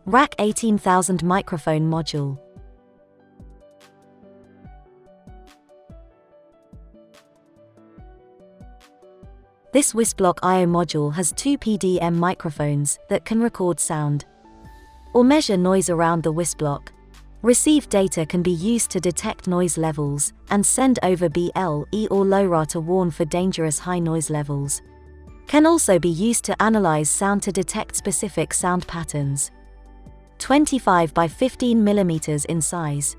RAK18000 Microphone Module. This WisBlock I/O module has two PDM microphones that can record sound or measure noise around the WisBlock. Received data can be used to detect noise levels and send over BLE or LoRa to warn for dangerous high noise levels. Can also be used to analyze sound to detect specific sound patterns. 25 by 15 mm in size.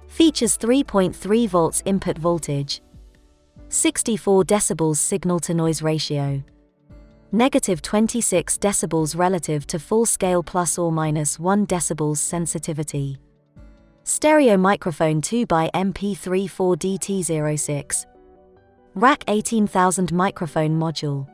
Features 3.3 volts input voltage, 64 decibels signal-to-noise ratio, -26 decibels relative to full-scale ±1 decibels sensitivity. Stereo microphone 2x MP3 4DT06. RAK18000 Microphone Module.